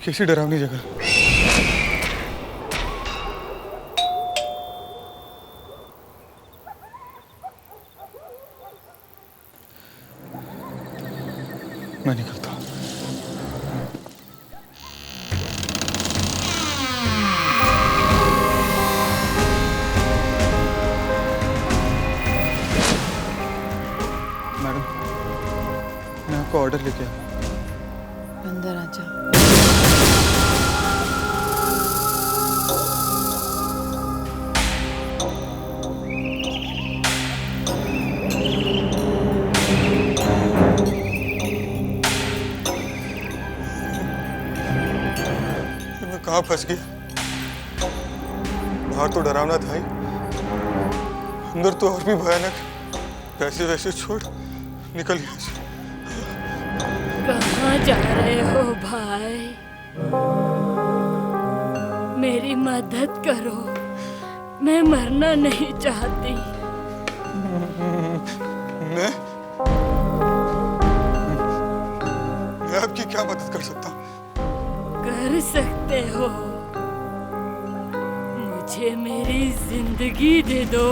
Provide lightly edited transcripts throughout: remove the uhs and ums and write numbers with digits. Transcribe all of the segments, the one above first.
कैसी डरावनी जगह। मैं निकलता हूँ। मैडम, मैं आपको ऑर्डर लेके आया। अंदर आजा। मैं कहाँ फंस गया? बाहर तो डरावना था ही, अंदर तो और भी भयानक। पैसे वैसे छोड़ निकल यहाँ से। कहाँ जा रहे हो भाई? मेरी मदद करो, मैं मरना नहीं चाहती। मैं आपकी क्या मदद कर सकता हूँ? कर सकते हो, मुझे मेरी जिंदगी दे दो।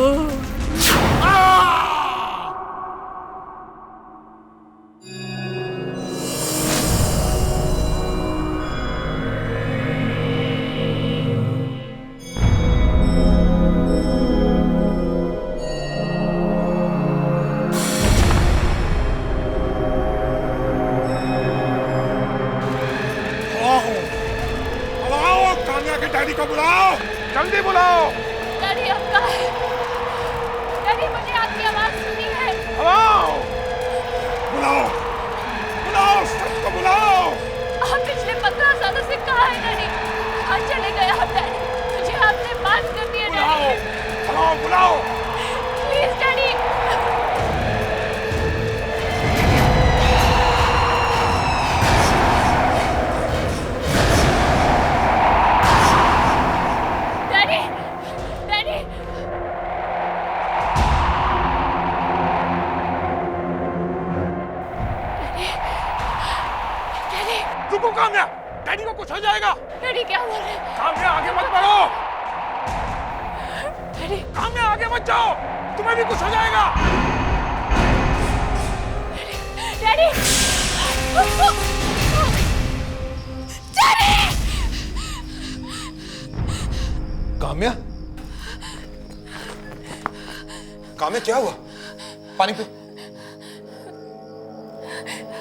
काम्या के डैडी को बुलाओ, जल्दी बुलाओ। डैडी अब कहाँ है? डैडी मुझे आपकी आवाज सुनी है। बुलाओ, बुलाओ, बुलाओ, सबको बुलाओ। आप पिछले 15 सालों से कहाँ हैं डैडी? कहाँ चले गए आप डैडी? मुझे आपसे बात करनी है बुलाओ, डैडी। बुलाओ, बुलाओ। Please daddy. Daddy, daddy. Daddy, रुको काम्या, डैडी को कुछ हो जाएगा। डैडी क्या बोल रहे हैं? काम्या आगे मत बढ़ो। डैडी, काम्या आगे मत जाओ, तुम्हें भी कुछ हो जाएगा। डैडी। डैडी! काम्या, काम्या क्या हुआ? पानी पे।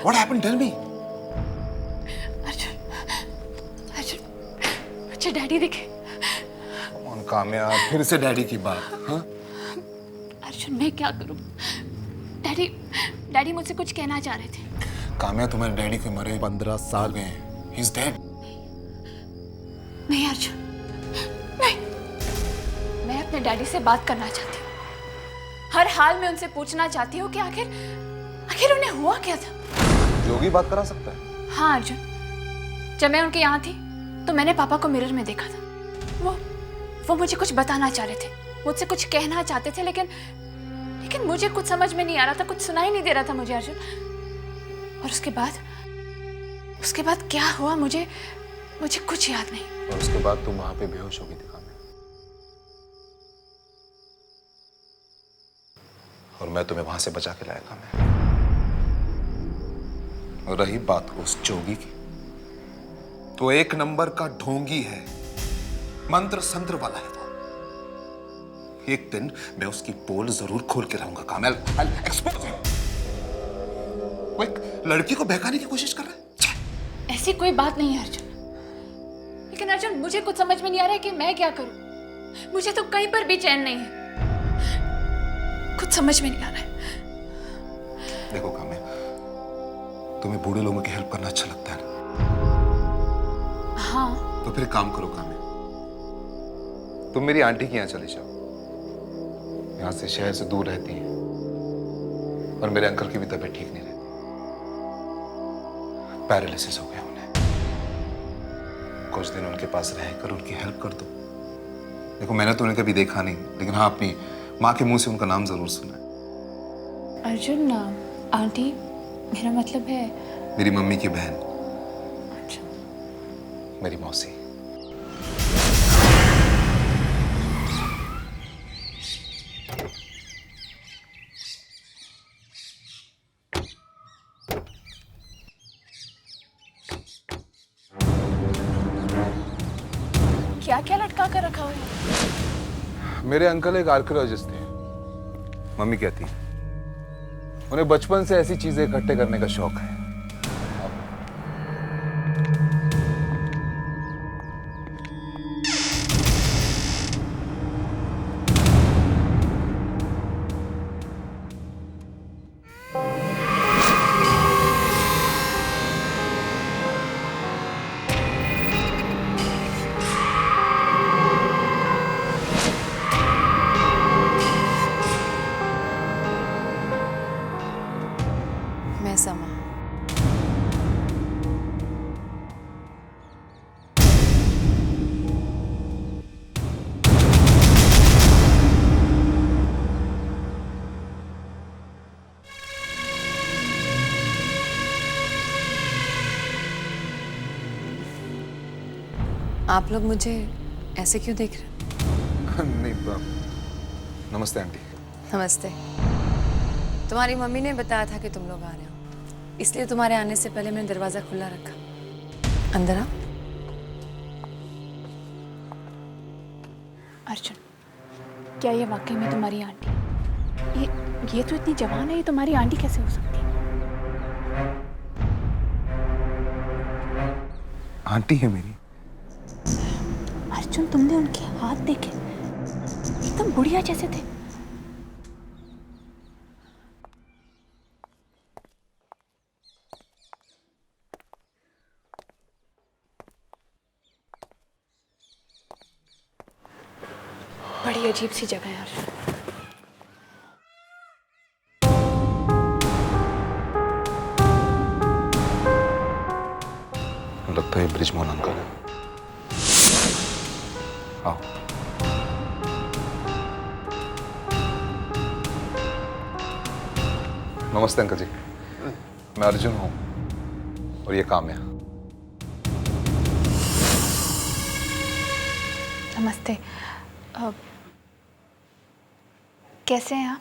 What happened? Tell me. Arjun, Arjun, मुझे डैडी दिखे। कौन काम्या, फिर से डैडी की बात? हाँ? अर्जुन, मैं क्या करूं? डैडी, डैडी मुझसे कुछ कहना चाह रहे थे। काम्या, तुम्हारे डैडी को मरे 15 साल गए हैं। He's dead. नहीं अर्जुन, नहीं। मैं अपने डैडी से बात करना चाहती हूँ। हर हाल में उनसे पूछना चाहती हूँ कि आखिर उन्हें हुआ क्या था। जोगी बात करा सकता है? हाँ अर्जुन, जब मैं उनके यहाँ थी तो मैंने पापा को मिरर में देखा था। वो मुझे कुछ बताना चाह रहे थे, मुझसे कुछ कहना चाहते थे, लेकिन मुझे कुछ समझ में नहीं आ रहा था, कुछ सुनाई नहीं दे रहा था मुझे अर्जुन। और उसके बाद क्या हुआ मुझे कुछ याद नहीं। और उसके बाद तुम वहां पे बेहोश हो गई थी काम्या, और मैं तुम्हें वहां से बचा के लाया काम्या। और रही बात उस जोगी की, तो एक नंबर का ढोंगी है, मंत्र संत्र वाला है वो। एक दिन मैं उसकी पोल जरूर खोल के रहूंगा काम्या। I'll expose him. वो एक लड़की को बहकाने की कोशिश कर रहा है। ऐसी कोई बात नहीं है अर्जुन, लेकिन अर्जुन मुझे कुछ समझ में नहीं आ रहा है कि मैं क्या करूं। मुझे तो कहीं पर भी चैन नहीं है, कुछ समझ में नहीं आ रहा है। देखो काम्या, तुम्हें बूढ़े लोगों की हेल्प करना अच्छा लगता है ना? हाँ। तो फिर काम करो काम्या, तुम मेरी आंटी के यहाँ चले जाओ। यहाँ से शहर से दूर रहती हैं, और मेरे अंकल की भी तबीयत ठीक नहीं रहती, पैरालिसिस हो गया उन्हें। कुछ दिन उनके पास रहकर उनकी हेल्प कर दो। देखो मैंने तो उन्हें कभी देखा नहीं, लेकिन हाँ अपनी माँ के मुंह से उनका नाम जरूर सुना है। अर्जुन, आंटी मेरा मतलब है मेरी मम्मी की बहन। अच्छा। मेरी मौसी। क्या क्या लटका कर रखा हुआ है? मेरे अंकल एक आर्कियोलॉजिस्ट थे। मम्मी कहती उन्हें बचपन से ऐसी चीजें इकट्ठे करने का शौक है। मैं समा। आप लोग मुझे ऐसे क्यों देख रहे हैं? नहीं नमस्ते आंटी। नमस्ते। तुम्हारी मम्मी ने बताया था कि तुम लोग आ रहे हो, इसलिए तुम्हारे आने से पहले मैंने दरवाजा खुला रखा। अंदर आओ। अर्जुन, क्या ये वाकई में तुम्हारी आंटी? ये तो इतनी जवान है, ये तुम्हारी आंटी कैसे हो सकती है? आंटी है मेरी। अर्जुन, तुमने उनके हाथ देखे, एकदम बुढ़िया जैसे थे। बड़ी अजीब सी जगह है अर्जुन। लगता है ब्रिजमोहन अंकल है। आओ। नमस्ते अंकल जी, मैं अर्जुन हूं और ये काम्या। नमस्ते। कैसे हैं आप?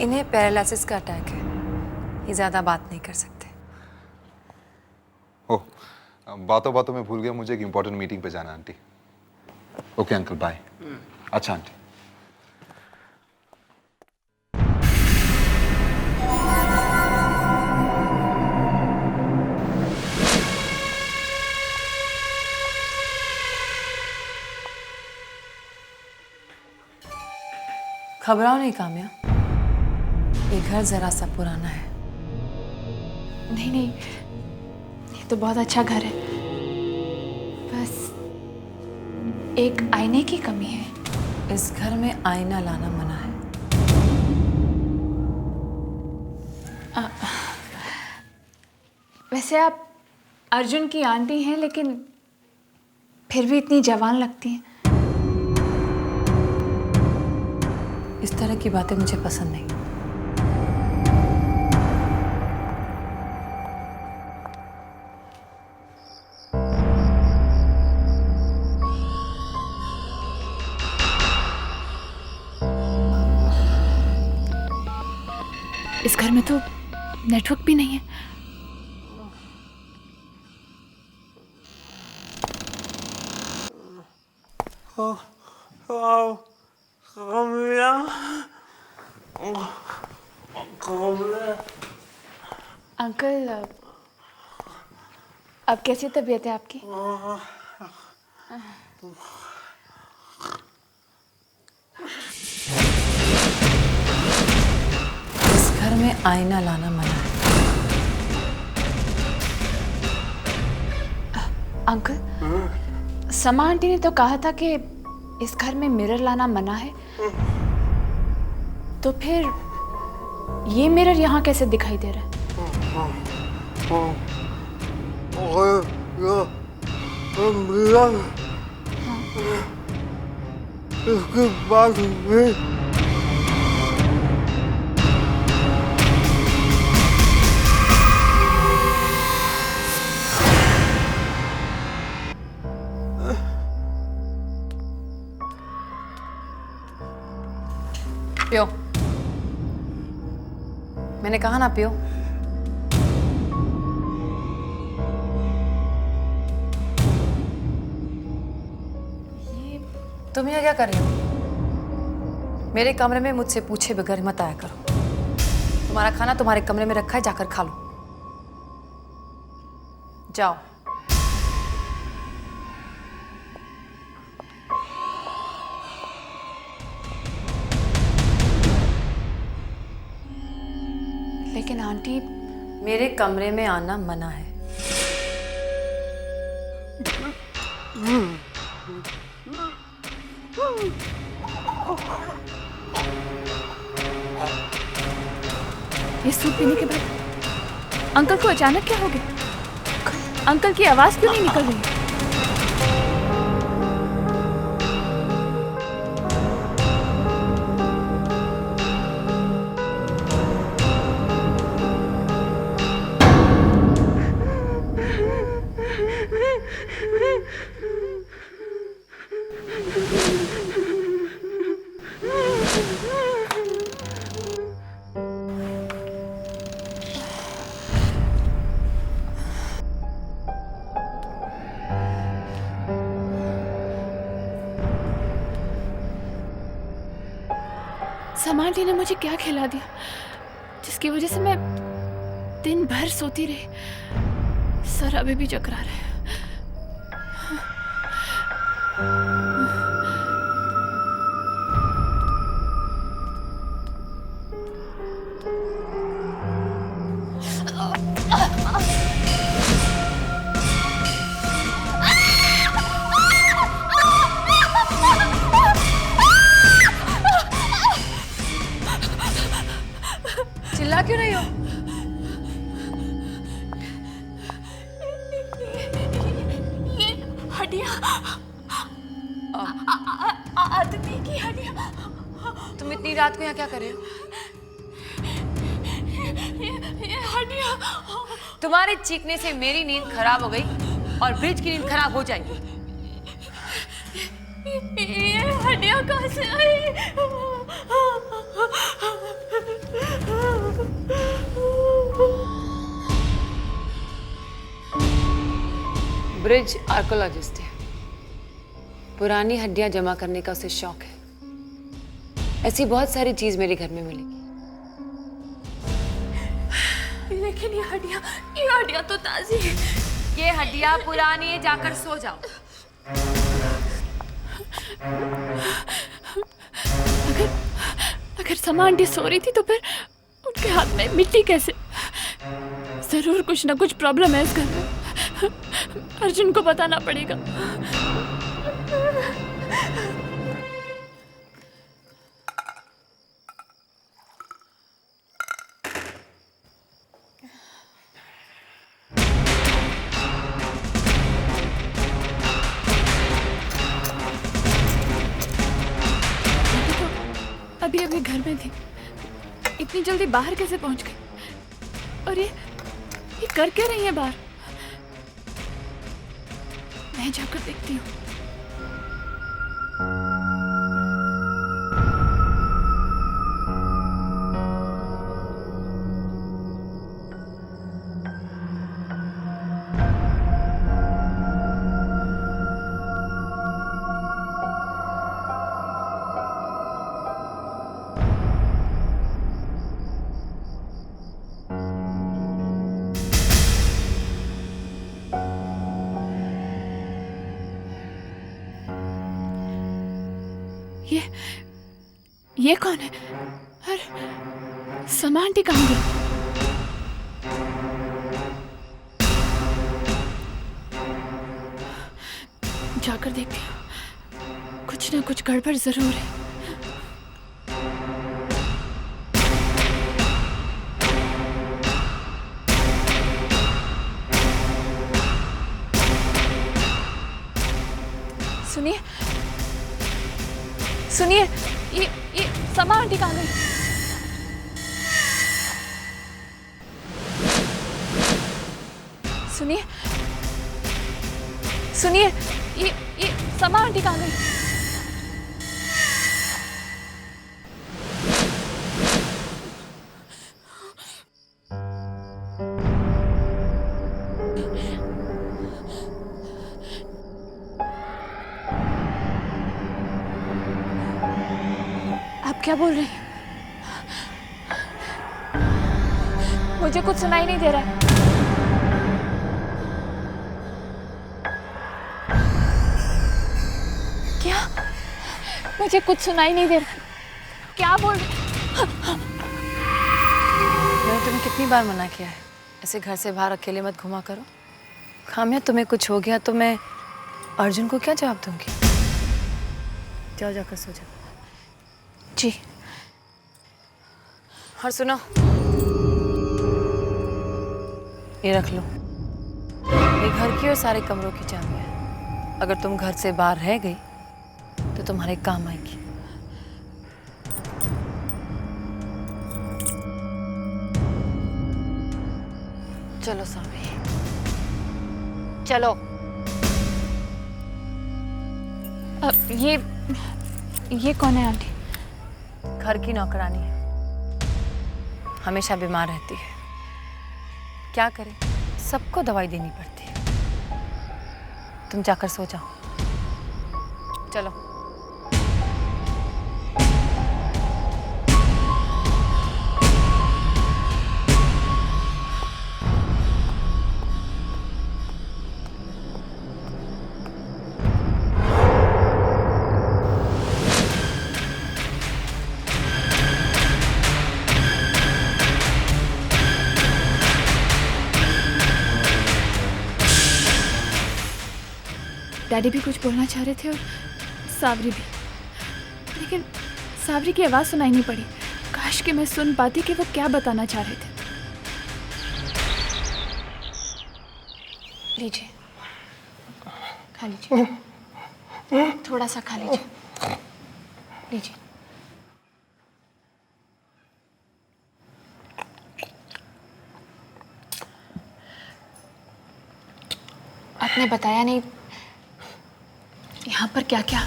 इन्हें पैरालिसिस का अटैक है, ये ज्यादा बात नहीं कर सकते। ओह, बातों बातों में भूल गया, मुझे एक इंपॉर्टेंट मीटिंग पे जाना है आंटी। Okay uncle, bye. अच्छा आंटी। घबराओ नहीं काम्या, ये घर जरा सा पुराना है। नहीं नहीं, ये तो बहुत अच्छा घर है, बस एक आईने की कमी है। इस घर में आईना लाना मना है। वैसे आप अर्जुन की आंटी हैं, लेकिन फिर भी इतनी जवान लगती हैं। इस तरह की बातें मुझे पसंद नहीं। इस घर में तो नेटवर्क भी नहीं है। अंकल, अब कैसी तबीयत है आपकी? इस घर में आईना लाना मना है। अंकल, समा आंटी ने तो कहा था कि इस घर में मिरर लाना मना है, तो फिर ये मिरर यहाँ कैसे दिखाई दे रहा है? इसके बाद पियो। मैंने कहा ना पियो। तुम यहाँ क्या कर रही हो? मेरे कमरे में मुझसे पूछे बगैर मत आया करो। तुम्हारा खाना तुम्हारे कमरे में रखा है, जाकर खा लो। जाओ। लेकिन आंटी, मेरे कमरे में आना मना है। ये सूप पीने के बाद अंकल को अचानक क्या हो गया? अंकल की आवाज क्यों नहीं निकल रही है? समांटी ने मुझे क्या खिला दिया जिसकी वजह से मैं दिन भर सोती रही? सर अभी भी चकरा रहे हैं। चिल्ला क्यों रही हो? ये हड्डियां, आदमी की हड्डियां। तुम इतनी रात को यहाँ क्या कर रहे हो? ये हड्डियां। तुम्हारे चीखने से मेरी नींद खराब हो गई और ब्रिज की नींद खराब हो जाएगी। ये हड्डियां कहाँ से आई? ब्रिज आर्कोलॉजिस्ट है। पुरानी हड्डियां जमा करने का उसे शौक है। ऐसी बहुत सारी चीज मेरे घर में मिलेगी। लेकिन ये हड्डियां तो ताजी है। ये हड्डियां पुरानी है, जाकर सो जाओ। अगर समा आंटी सो रही थी तो फिर उनके हाथ में मिट्टी कैसे? जरूर कुछ ना कुछ प्रॉब्लम है इस घर में। अर्जुन को बताना पड़ेगा। अभी अभी घर में थी, इतनी जल्दी बाहर कैसे पहुंच गई? और ये कर क्या रही है बाहर? मैं जाकर देखती हूँ। ये कौन है? और समा आंटी कहाँ गई? जाकर देखती हूँ, कुछ ना कुछ गड़बड़ जरूर है। सुनिए सुनिए, ये समा आंटी कहाँ गई? सुनिए सुनिए, ये समा आंटी कहाँ गई? आप क्या बोल रही हैं? मुझे कुछ सुनाई नहीं दे रहा है। क्या? मुझे कुछ सुनाई नहीं दे रहा। क्या बोल रही? मैंने तुम्हें कितनी बार मना किया है ऐसे घर से बाहर अकेले मत घुमा करो। खामिया तुम्हें कुछ हो गया तो मैं अर्जुन को क्या जवाब दूंगी? जाओ जाकर सो जाओ। जी। और सुनो, ये रख लो, ये घर की और सारे कमरों की चाबी है। अगर तुम घर से बाहर रह गई तो तुम्हारे काम आएगी। चलो सावी, चलो। ये कौन है आंटी? घर की नौकरानी है, हमेशा बीमार रहती है। क्या करे, सबको दवाई देनी पड़ती है। तुम जाकर सो जाओ, चलो। डैडी भी कुछ बोलना चाह रहे थे और सावरी भी, लेकिन सावरी की आवाज़ सुनाई नहीं पड़ी। काश कि मैं सुन पाती कि वो क्या बताना चाह रहे थे। लीजिए, खा लीजिए, थोड़ा सा खा लीजिए। लीजिए। आपने बताया नहीं यहाँ पर क्या क्या।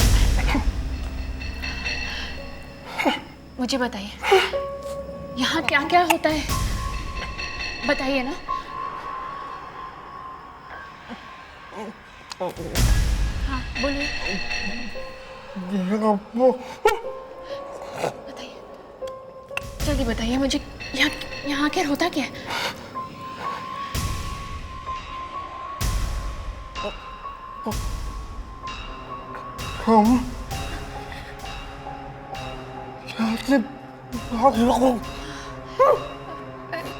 मुझे बताइए, यहाँ क्या क्या होता है, बताइए ना। हाँ बोलिए, बताइए, जल्दी बताइए मुझे। यहाँ क्या होता क्या है? हम अपने भाग रहो।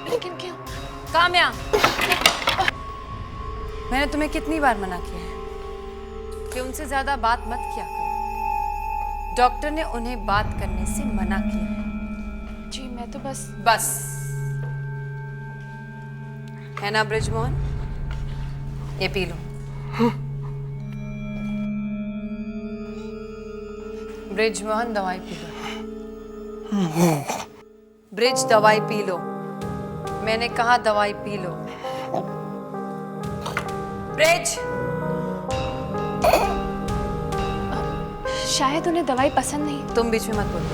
लेकिन क्यों? काम्या, मैंने तुम्हें कितनी बार मना किया है कि उनसे ज्यादा बात मत किया करो। डॉक्टर ने उन्हें बात करने से मना किया है। जी मैं तो बस है ना ब्रिजमोहन, ये पी लो। ब्रिजमोहन दवाई पी लो। ब्रिज दवाई पी लो, मैंने कहा दवाई पी लो। ब्रिज, शायद उन्हें दवाई पसंद नहीं। तुम बीच में मत बोलो।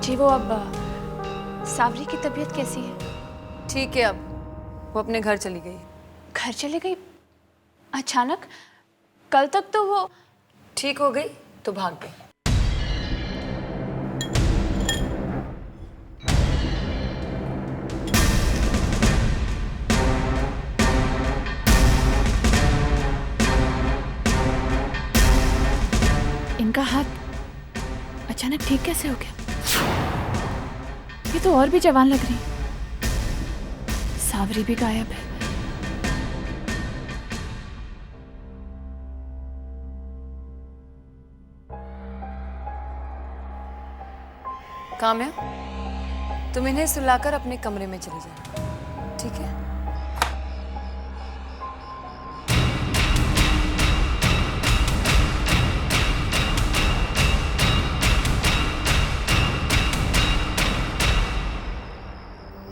जी वो अब सावरी की तबीयत कैसी है? ठीक है, अब वो अपने घर चली गई। घर चली गई अचानक? कल तक तो वो ठीक हो गई तो भाग गई। इनका हाथ अचानक ठीक कैसे हो गया? ये तो और भी जवान लग रही। सावरी भी गायब है। काम्या, तुम इन्हें सुलाकर अपने कमरे में चले जाओ, ठीक है?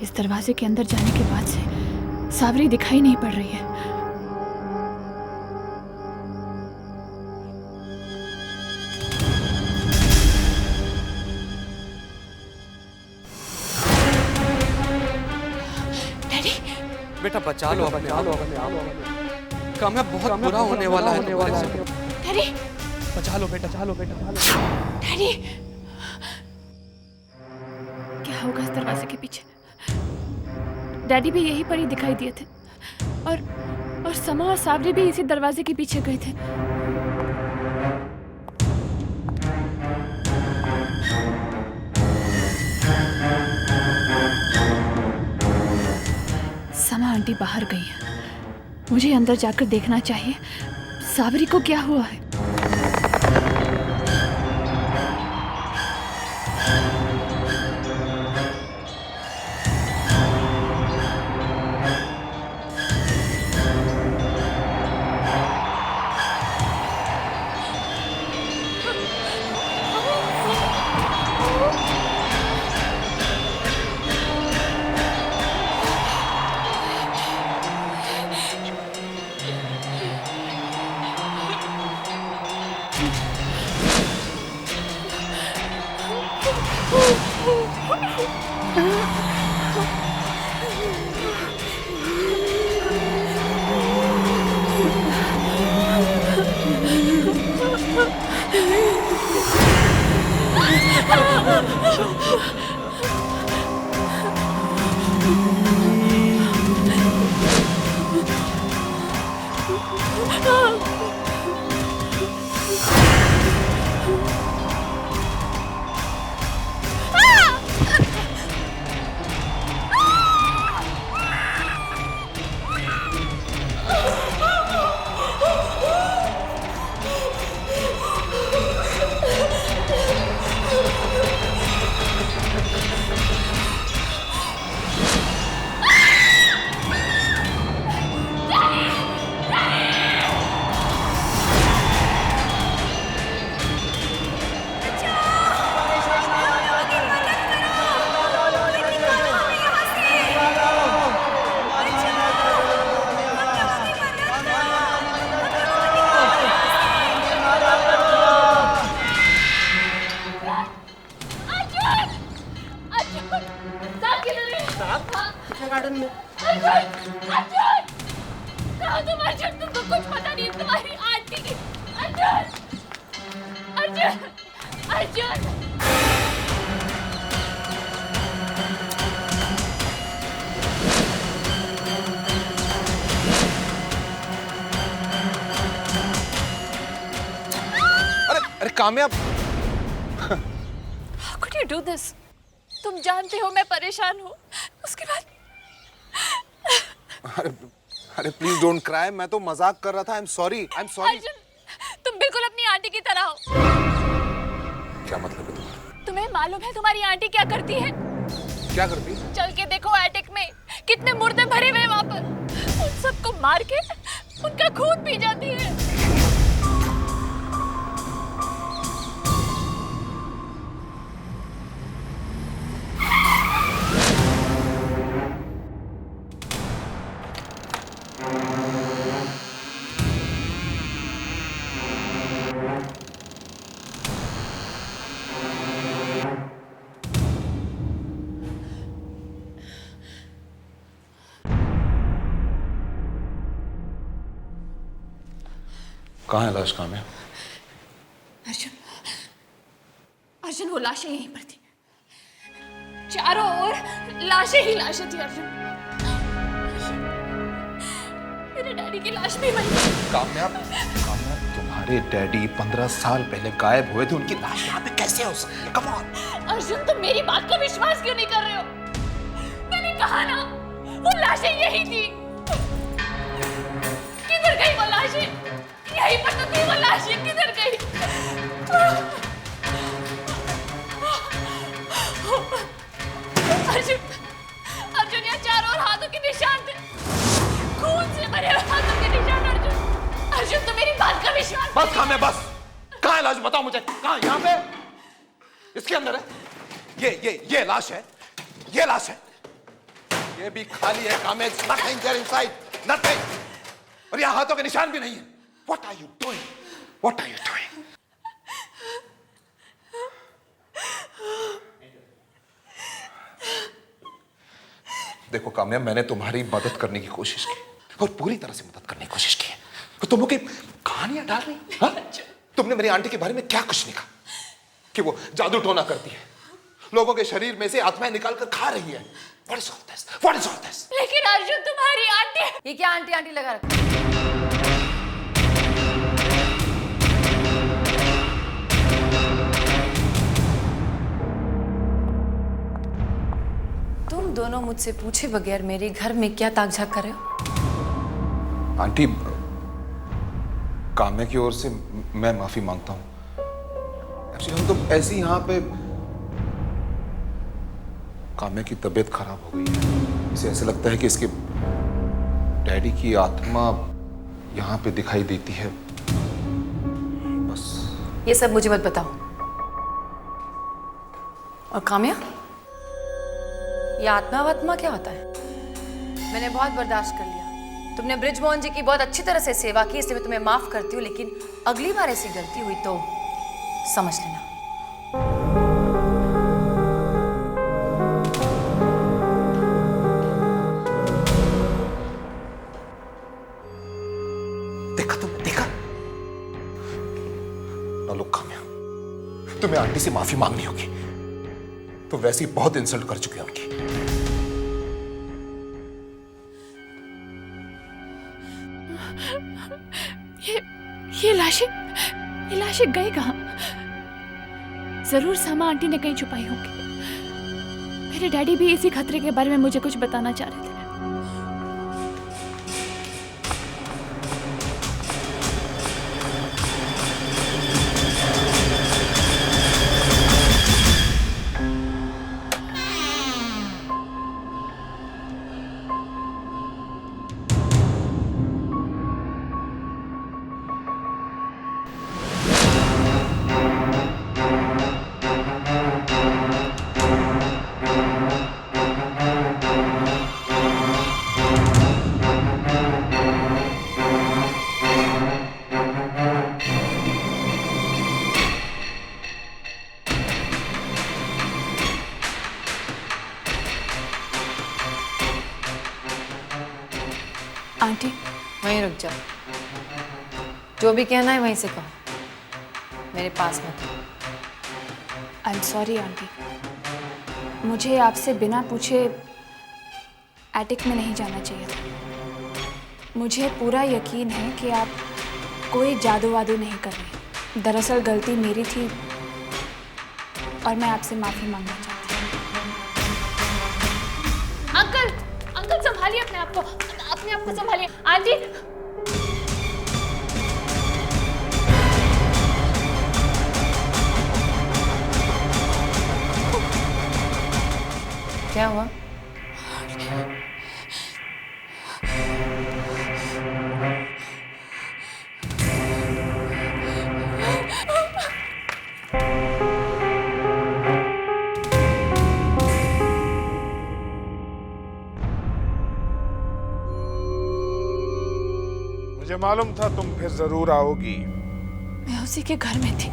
इस दरवाजे के अंदर जाने के बाद से सावरी दिखाई नहीं पड़ रही है। बेटा बचा लो अपने आप। काम्या बहुत बुरा होने वाला है तुम्हारे साथ। डैडी बचा लो बेटा, डैडी क्या होगा इस दरवाजे के पीछे? डैडी भी यहीं पर ही दिखाई दिए थे और समा और साबरी भी इसी दरवाजे के पीछे गए थे। समा आंटी बाहर गई है, मुझे अंदर जाकर देखना चाहिए साबरी को क्या हुआ है। तुमको कुछ पता नहीं तुम्हारी आंटी की। अर्जुन अर्जुन अरे Kamya, How could you do this? तुम जानते हो मैं परेशान हूँ, उसके बाद अरे प्लीज डोंट क्राई, मैं तो मजाक कर रहा था। I am sorry. अर्जुन, तुम बिल्कुल अपनी आंटी की तरह हो। क्या मतलब है तुम्हारा? तुम्हें मालूम है तुम्हारी आंटी क्या करती है? क्या करती? चल के देखो एटिक में कितने मुर्दे भरे हुए वहां पर। उन सबको मार के उनका खून पी जाती है। कहाँ है लाश काम्या? अर्जुन अर्जुन, वो लाशें यहीं पर थी, चारों ओर लाशें ही लाशें थी। अर्जुन, मेरे डैडी की लाश भी वहीं थी। काम्या, तुम्हारे डैडी 15 साल पहले गायब हुए थे, उनकी लाश यहाँ पे कैसे हो सकती है? कम ऑन अर्जुन, तुम मेरी बात का विश्वास क्यों नहीं कर रहे हो? मैंने कहा ना, वो लाशें यही थी। किधर गई वो लाशें? यहीं पर तो थी वो लाशें, किधर गई? अर्जुन अर्जुन, यहाँ चारों ओर हाथों के निशान थे, खून से भरे हुए हाथों के निशान। अर्जुन अर्जुन, तुम मेरी बात का विश्वास। बस काम्या बस। कहाँ है लाश? बताओ मुझे। कहाँ? यहाँ पे? इसके अंदर है? ये लाश है, ये लाश है। ये भी खाली है Kamya. It's nothing there inside, nothing। और यहाँ हाथों के निशान भी नहीं है। What are you doing? What are you doing? देखो काम्या, मैंने तुम्हारी मदद करने की कोशिश की और पूरी तरह से मदद करने की कोशिश की है, तो तुम लोग कहानियां डाल रही हो, हाँ? तुमने मेरी आंटी के बारे में क्या कुछ नहीं कहा कि वो जादू टोना करती है, लोगों के शरीर में से आत्माएं निकाल कर खा रही है। What is all this? What is all this? लेकिन अर्जुन तुम्हारी आंटी। ये क्या आंटी आंटी लगा रखा? तुम दोनों मुझसे पूछे बगैर मेरे घर में क्या ताक झाक कर रहे हो? आंटी, काम्या की ओर से मैं माफी मांगता हूँ। एक्चुअली हम तो ऐसे ही यहाँ पे, काम्या की तबीयत खराब हो गई है, इसे ऐसा लगता है कि इसके डैडी की आत्मा यहाँ पे दिखाई देती है, बस। ये सब मुझे मत बताओ। और काम्या, ये आत्मा वात्मा क्या होता है? मैंने बहुत बर्दाश्त कर लिया। तुमने ब्रिजमोहन जी की बहुत अच्छी तरह से सेवा की, इसलिए मैं तुम्हें माफ करती हूँ, लेकिन अगली बार ऐसी गलती हुई तो समझ लेना। देखा तुमने, देखा? ना लो काम्या, तुम्हें आंटी से माफी मांगनी होगी, तो वैसे ही बहुत इंसल्ट कर चुके हैं उनकी। ये लाशें गई कहाँ? जरूर सामा आंटी ने कहीं छुपाई होंगी। मेरे डैडी भी इसी खतरे के बारे में मुझे कुछ बताना चाह रहे थे। आंटी, वहीं रुक जाओ। जो भी कहना है वहीं से कहो, मेरे पास मत। आई एम सॉरी आंटी, मुझे आपसे बिना पूछे एटिक में नहीं जाना चाहिए था। मुझे पूरा यकीन है कि आप कोई जादू वादू नहीं कर रहे। दरअसल गलती मेरी थी और मैं आपसे माफी मांगना चाहती हूँ। अंकल संभालिए अपने आप को संभालिए। आंटी, क्या हुआ? मुझे मालूम था तुम फिर जरूर आओगी। मैं उसी के घर में थी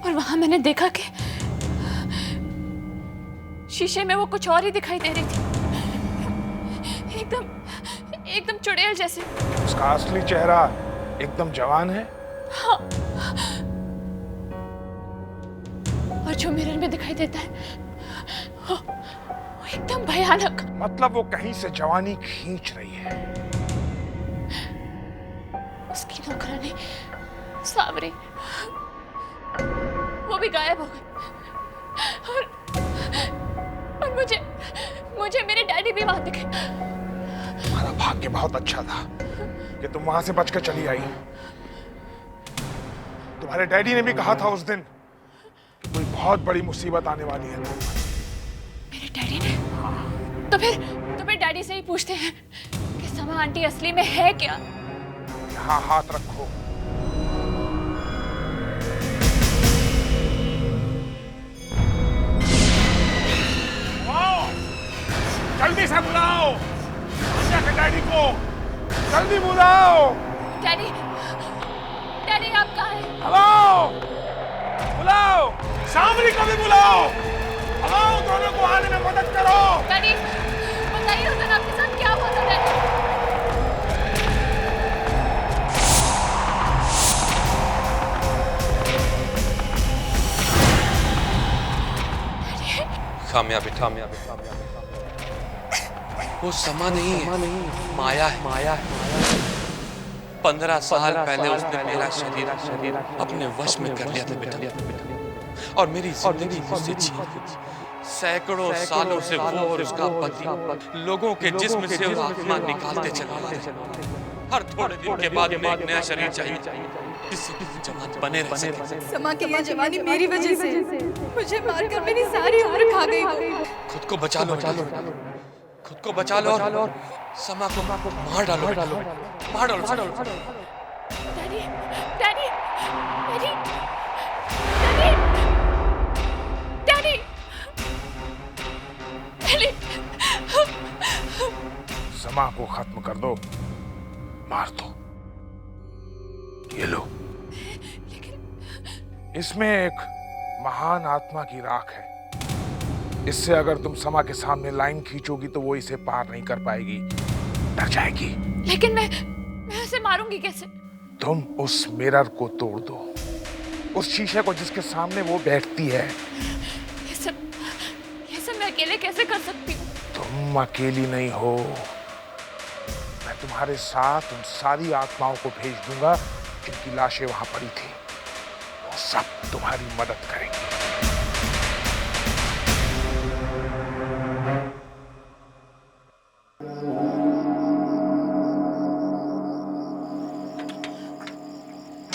और वहां मैंने देखा कि शीशे में वो कुछ और ही दिखाई दे रही थी, एकदम चुड़ैल जैसे। उसका असली चेहरा एकदम जवान है। हाँ। और जो मिरर में दिखाई देता है वो एकदम भयानक। मतलब वो कहीं से जवानी खींच रही है। उसकी नौकरानी सावरी, वो भी गायब हो गई और मुझे मेरे डैडी भी वहां दिखे। तुम्हारा भाग्य बहुत अच्छा था कि तुम वहां से बचकर चली आई। तुम्हारे डैडी ने भी कहा था उस दिन कि कोई बहुत बड़ी मुसीबत आने वाली है। मेरे डैडी ने? तो फिर डैडी से ही पूछते हैं कि समा आंटी असली में है क्या? यहाँ हाथ रखो। जल्दी से बुलाओ कन्या के डैडी को, जल्दी बुलाओ। डैडी आप कहाँ हैं? हेलो, बुलाओ, सामरी को भी बुलाओ। भगाओ दोनों को, आने में मदद करो। डैडी बताइए उस दिन आपके साथ क्या हुआ था डैडी? कामयाबी वो समा नहीं है, माया है। 15 साल पहले उसने मेरा शरीर अपने वश में कर लिया था बेटा, और मेरी जिंदगी मुझसे छीन सैकड़ों सालों से वो और उसका पति लोगों के जिस्म से आत्मा निकालते चले आ रहे हैं। हर थोड़े दिन के बाद में एक नया शरीर चाहिए जिससे जवान बने रह सके। समा की ये जवानी मेरी वजह से, मुझे मारकर मेरी सारी उम्र खा गई वो। खुद को बचा लो, खुद को बचा लो और समा को मार डालो, मार डालो। Daddy daddy daddy daddy daddy समा को खत्म कर दो, मार दो। ये लो, इसमें एक महान आत्मा की राख है। इससे अगर तुम समा के सामने लाइन खींचोगी तो वो इसे पार नहीं कर पाएगी, डर जाएगी। लेकिन मैं उसे मारूंगी कैसे? तुम उस मिरर को तोड़ दो, उस शीशे को जिसके सामने वो बैठती है। ये सब मैं अकेले कैसे कर सकती हूँ? तुम अकेली नहीं हो, मैं तुम्हारे साथ उन सारी आत्माओं को भेज दूंगा जिनकी लाशें वहां पड़ी थी। वो सब तुम्हारी मदद करेंगे।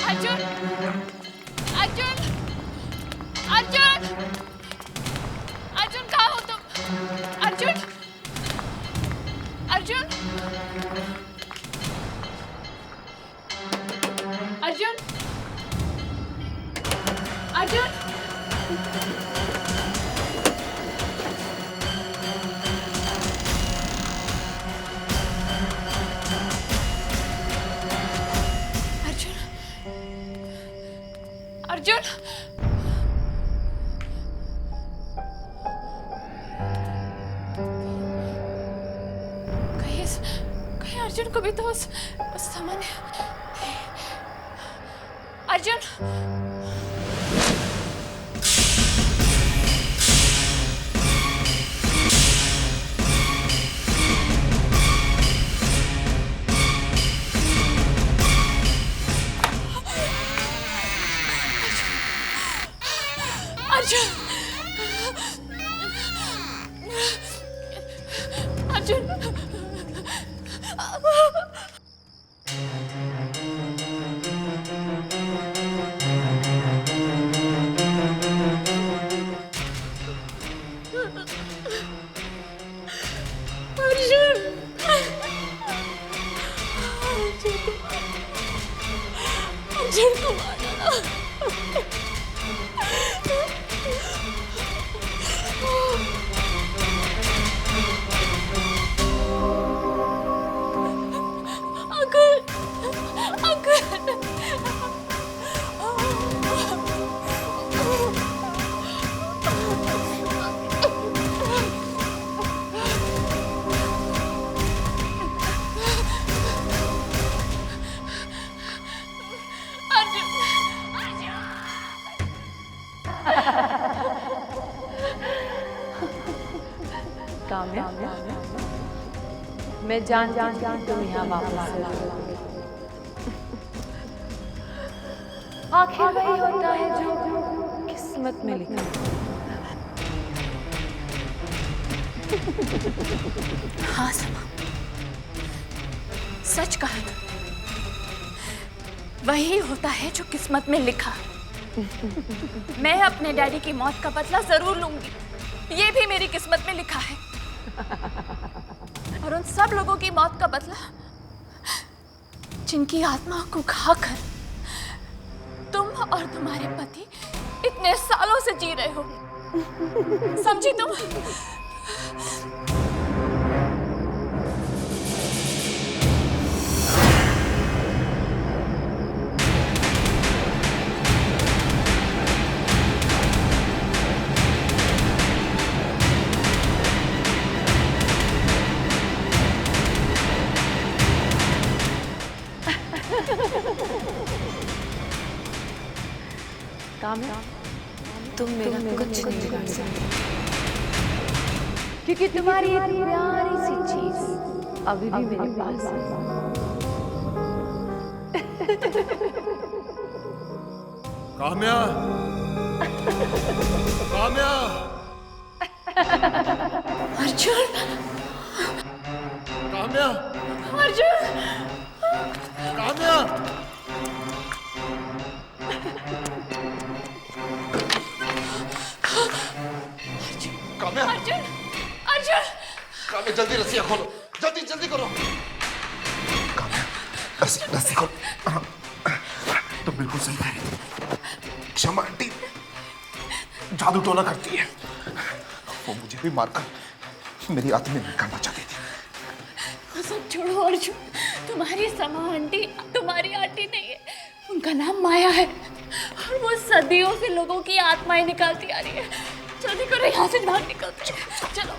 अर्जुन अर्जुन अर्जुन अर्जुन कहाँ हो तुम? अर्जुन अर्जुन अर्जुन अर्जुन अर्जुन कहीं अर्जुन को भी तो उस सामान्य अर्जुन अर्जुन अर्जुन को मार डाला। काम्या, मैं जान तुम यहाँ वापस आओगे। आखिर वही होता है जो किस्मत में लिखा है। हाँ समा, सच कहा था। वही होता है जो किस्मत में लिखा। मैं अपने डैडी की मौत का बदला जरूर लूंगी, ये भी मेरी किस्मत में लिखा है। और उन सब लोगों की मौत का बदला जिनकी आत्मा को खाकर तुम और तुम्हारे पति इतने सालों से जी रहे हो। समझी तुम? काम्या, तुम मेरा कुछ नहीं बिगाड़ सकते, क्योंकि तुम्हारी एक प्यारी सी चीज अभी भी मेरे पास है। काम्या, काम्या, अर्जुन, काम्या, अर्जुन, काम्या। काम्या, अर्जुन, अर्जुन, काम्या जल्दी रस्सियां खोलो, जल्दी जल्दी करो। रस्सी खोल। तो बिल्कुल सही कह रही थी। क्षमा आंटी जादू टोना करती है। वो मुझे भी मारकर मेरी आत्मा में निकालना चाहती थी। वो सब छोड़ो अर्जुन, तुम्हारी समा आंटी तुम्हारी आंटी नहीं है, उनका नाम माया है और वो सदियों से लोगों की आत्माएं निकालती आ रही है। जल्दी करो, यहाँ से बाहर निकलते हैं। चलो।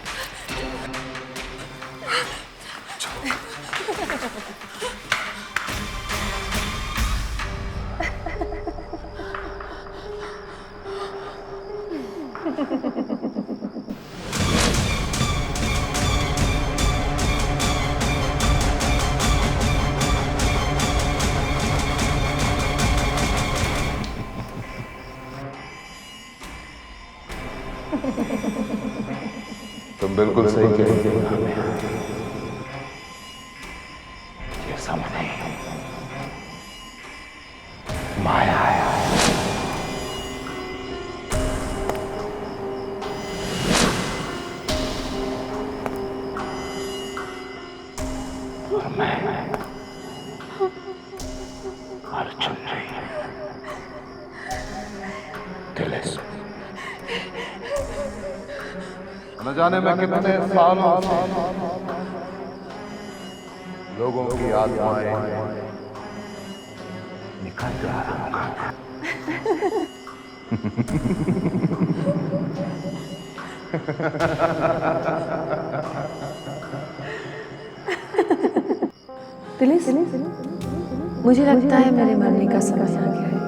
तुम बिल्कुल सही कह रही हो। ये सामने माया है। और मैं अर्जुन नहीं, तिलिस्म। न जाने मैं कितने सालों से लोगों की आत्माएं निकल रहा हूं। मुझे लगता है मेरे मरने का समय आ गया है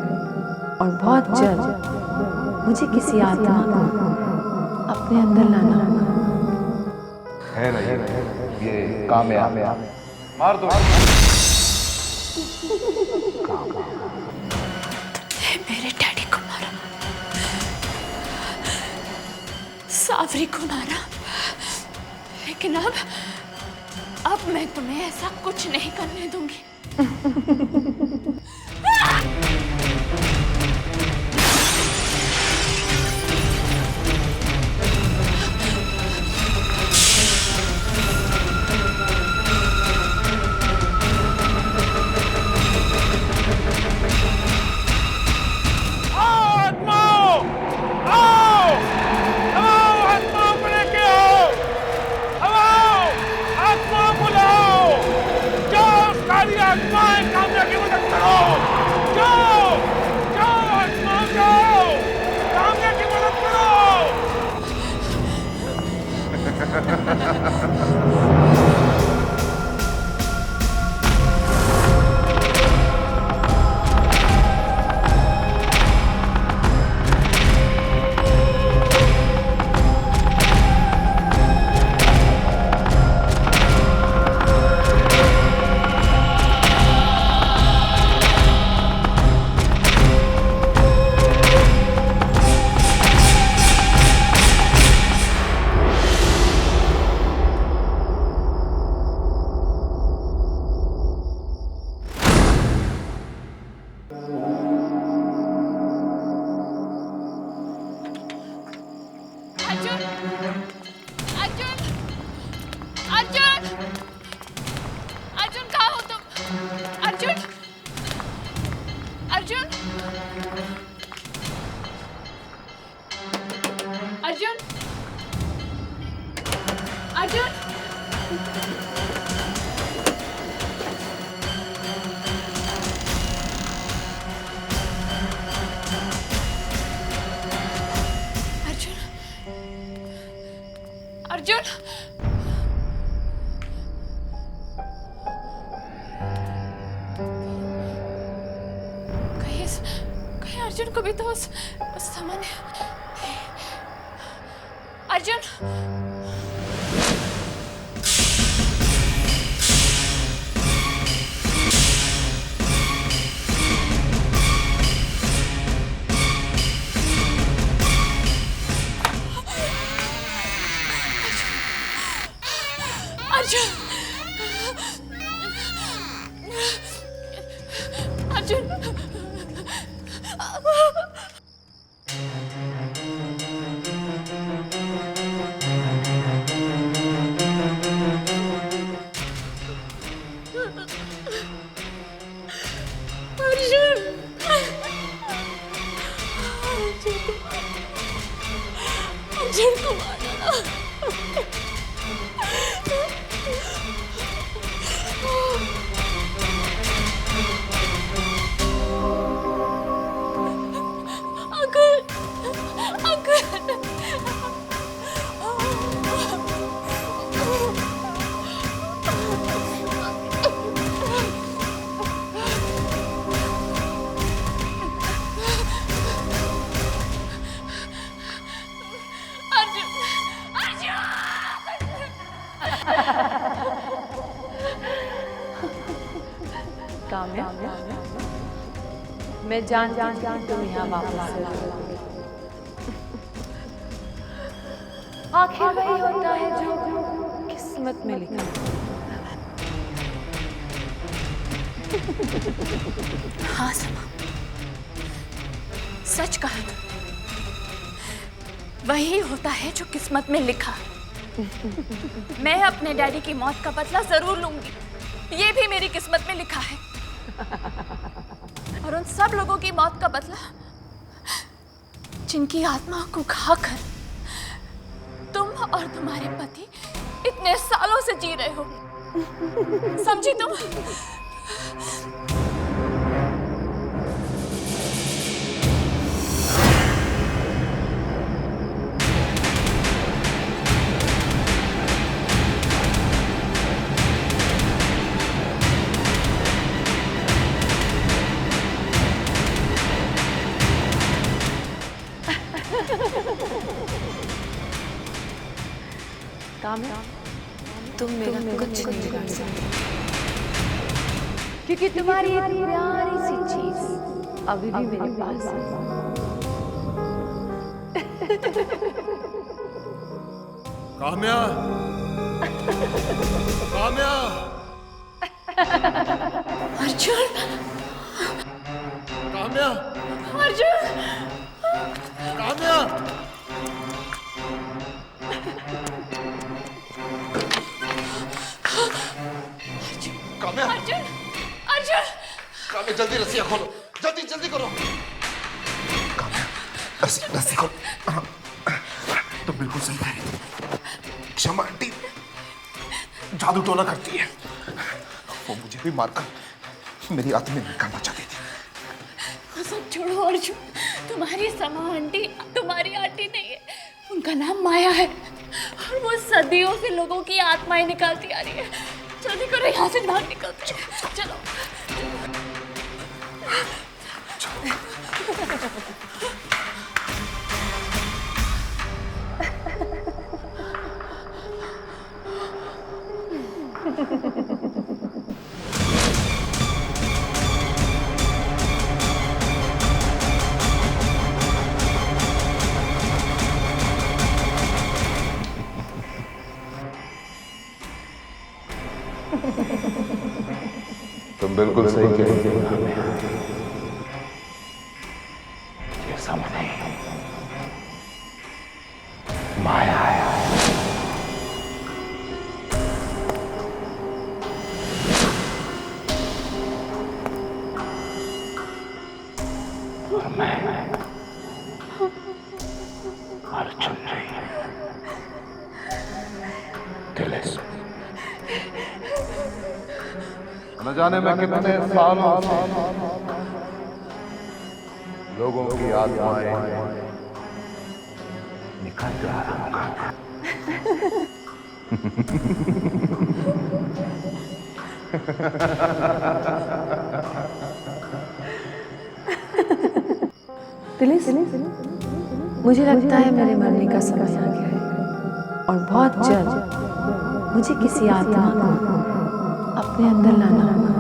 और बहुत जल्द मुझे किसी आत्मा को अपने अंदर लाना होगा। है नहीं ये काम्या। मार दो। मेरे डैडी को मारा, सावरी को मारा, लेकिन अब मैं तुम्हें ऐसा कुछ नहीं करने दूंगी। बस कहीं अर्जुन को भी तो उस सामान्य अर्जुन। अर्जुन अर्जुन अर्जुन को मारा। काम्या, मैं जानती हूँ तुम यहाँ वापस आओगे। आखिर वही होता है जो किस्मत में लिखा है। हाँ समा, सच कहा था। वही होता है जो किस्मत में लिखा। मैं अपने डैडी की मौत का बदला जरूर लूंगी, ये भी मेरी किस्मत में लिखा है। और उन सब लोगों की मौत का बदला जिनकी आत्मा को खाकर तुम और तुम्हारे पति इतने सालों से जी रहे हो, समझी तुम? काम्या, तुम मेरा कुछ नहीं कर सकते, क्योंकि तुम्हारी ये प्यारी सी चीज अभी भी मेरे पास है। काम्या, काम्या, अर्जुन, काम्या, अर्जुन, काम्या, काम्या, अर्जुन, अर्जुन, काम्या, जल्दी रस्सियाँ खोलो, जल्दी जल्दी करो। काम्या, रस्सी खोलो। तुम बिल्कुल सही कह रही थी। क्षमा आंटी जादू टोना करती है। वो मुझे भी मारकर मेरी आत्मा में निकालना चाहती थी। वो सब छोड़ो अर्जुन, तुम्हारी समा आंटी तुम्हारी आंटी नहीं है, उनका नाम माया है और वो सदियों से लोगों की आत्माएं निकालती आ रही है। जल्दी करो, यहाँ से भाग निकलते हैं। चलो। तुम बिल्कुल सही कह रही हो। ये सामने माया है। और मैं अर्जुन नहीं, तिलिस्म। न जाने मैं कितने सालों से लोगों की आत्माएं निकल रहा हूँ। फिलिस, मुझे लगता है मेरे मरने का समय आ गया है और बहुत जल्द मुझे किसी आत्मा को अपने अंदर लाना होगा।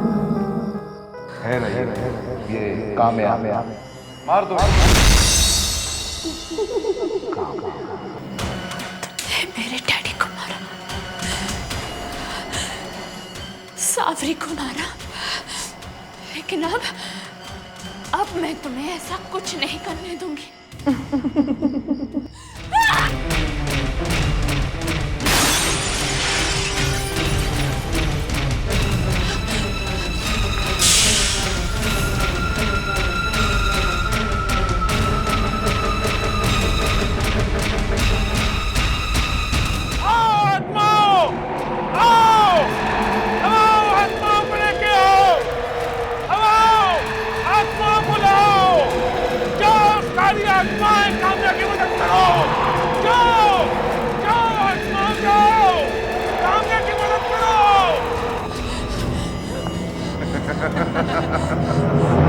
ये कामयाब मार दो। मेरे डैडी को मारा, सावरी को मारा, लेकिन अब मैं तुम्हें ऐसा कुछ नहीं करने दूंगी। Ha ha ha ha ha!